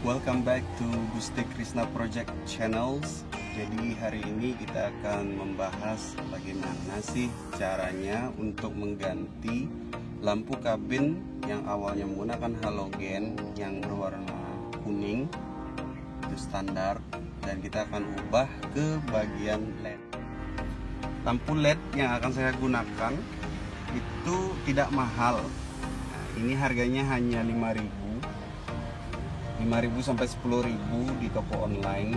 Welcome back to Gusti Krishna Project Channels. Jadi hari ini kita akan membahas bagaimana sih caranya untuk mengganti lampu kabin yang awalnya menggunakan halogen yang berwarna kuning, itu standar, dan kita akan ubah ke bagian LED. Lampu LED yang akan saya gunakan itu tidak mahal. Nah, ini harganya hanya 5.000 sampai 10.000 di toko online,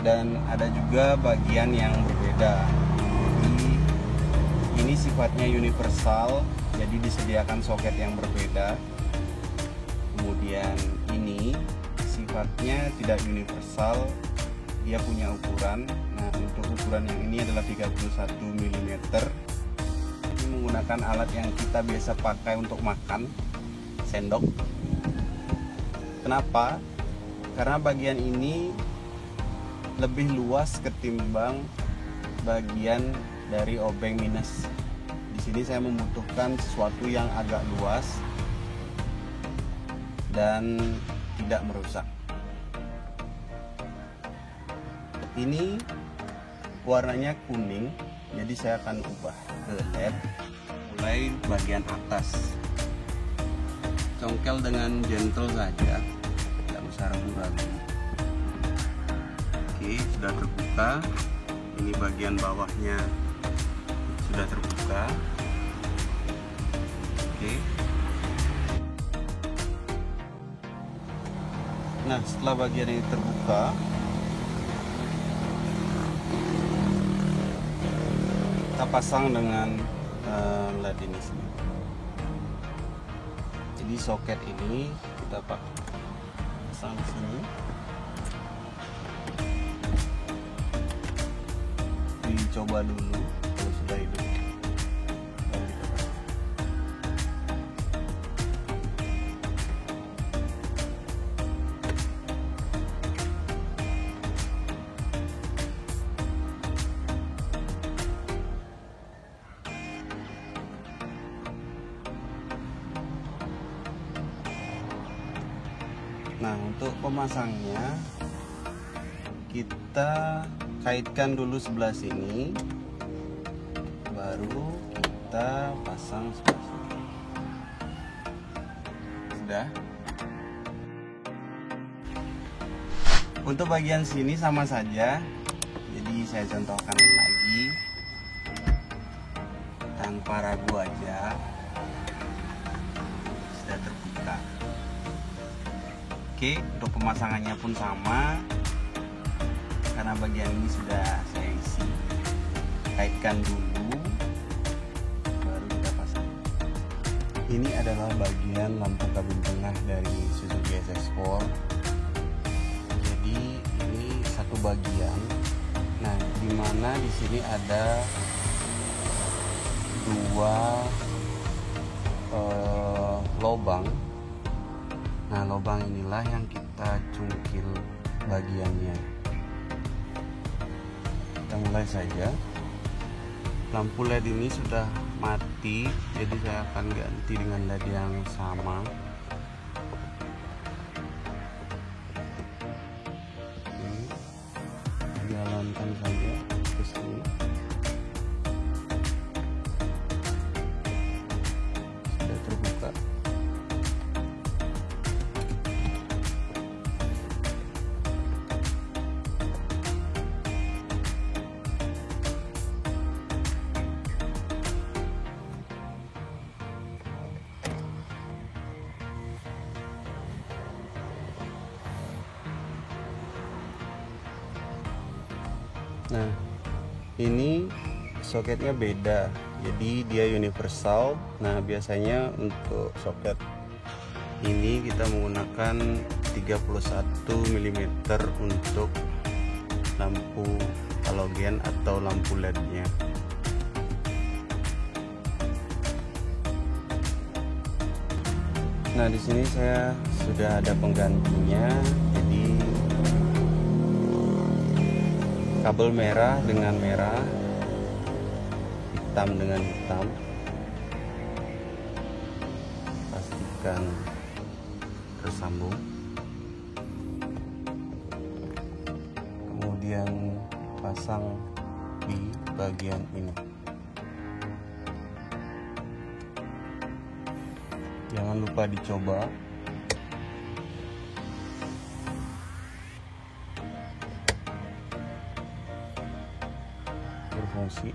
dan ada juga bagian yang berbeda. Jadi ini sifatnya universal, jadi disediakan soket yang berbeda. Kemudian ini sifatnya tidak universal, dia punya ukuran. Nah, untuk ukuran yang ini adalah 31 mm. Ini menggunakan alat yang kita biasa pakai untuk makan, sendok. Kenapa? Karena bagian ini lebih luas ketimbang bagian dari obeng minus. Di sini saya membutuhkan sesuatu yang agak luas dan tidak merusak. Ini warnanya kuning, jadi saya akan ubah ke LED. Mulai bagian atas, congkel dengan gentle saja, tidak usah ragu-ragu. Oke, sudah terbuka. Ini bagian bawahnya sudah terbuka. Oke. Nah, setelah bagian ini terbuka, kita pasang dengan LED ini sendiri. Jadi soket ini kita pasang di sini. Dicoba dulu, kalau sudah hidup. Nah, untuk pemasangnya kita kaitkan dulu sebelah sini, baru kita pasang sebelah sini. Sudah. Untuk bagian sini sama saja, jadi saya contohkan lagi tanpa ragu aja. Sudah terbuka. Oke, untuk pemasangannya pun sama, karena bagian ini sudah saya isi. Kaitkan dulu, baru kita pasang. Ini adalah bagian lampu kabin tengah dari Suzuki SX4. Jadi ini satu bagian. Nah, dimana di sini ada dua lubang. Nah, lubang inilah yang kita cungkil bagiannya. Kita mulai saja. Lampu LED ini sudah mati, jadi saya akan ganti dengan LED yang sama. Jalankan saja ke sini. Sudah terbuka. Nah, ini soketnya beda, jadi dia universal. Nah, biasanya untuk soket ini kita menggunakan 31 mm untuk lampu halogen atau lampu LED-nya. Nah, di sini saya sudah ada penggantinya. Jadi kabel merah dengan merah, hitam dengan hitam. Pastikan tersambung. kemudian pasang di bagian ini. Jangan lupa dicoba. Berfungsi.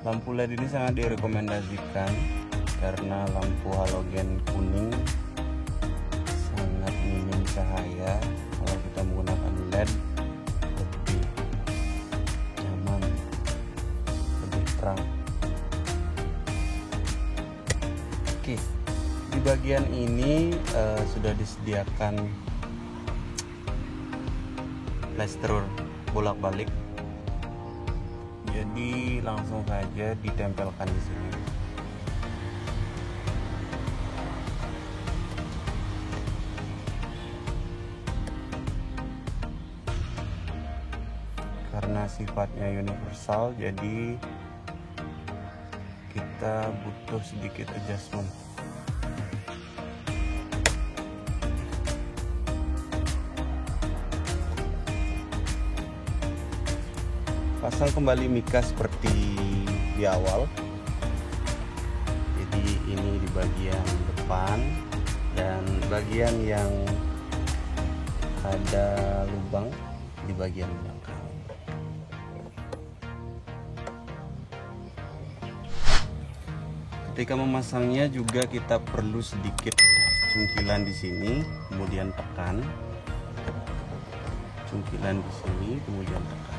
Lampu LED ini sangat direkomendasikan karena lampu halogen kuning sangat minim cahaya. Kalau kita menggunakan LED lebih nyaman, lebih terang. Oke, di bagian ini sudah disediakan plester bolak-balik, jadi langsung saja ditempelkan di sini. Karena sifatnya universal, jadi kita butuh sedikit adjustment. Pasang kembali mika seperti di awal. Jadi ini di bagian depan dan bagian yang ada lubang di bagian belakang. Ketika memasangnya juga kita perlu sedikit cungkilan di sini, kemudian tekan. Cungkilan di sini, kemudian tekan.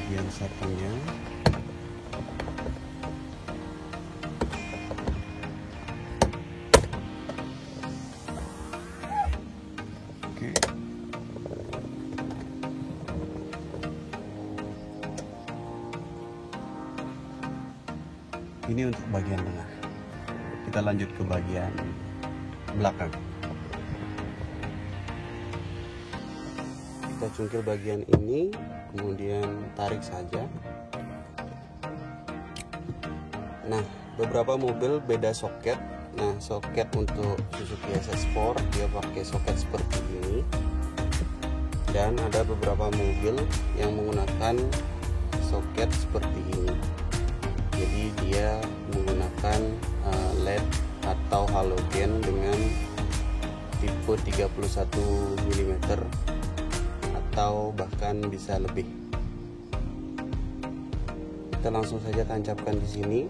Bagian satunya. Oke. Ini untuk bagian tengah. Kita lanjut ke bagian belakang. Kita cungkil bagian ini, kemudian tarik saja. Nah, beberapa mobil beda soket. Nah, soket untuk Suzuki SS Sport dia pakai soket seperti ini, dan ada beberapa mobil yang menggunakan soket seperti ini. Jadi dia menggunakan LED atau halogen dengan tipe 31 mm atau bahkan bisa lebih. Kita langsung saja tancapkan di sini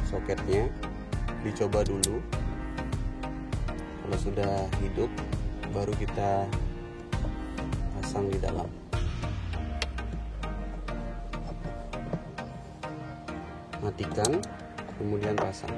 soketnya, dicoba dulu. Kalau sudah hidup, baru kita pasang di dalam. Matikan, kemudian pasang.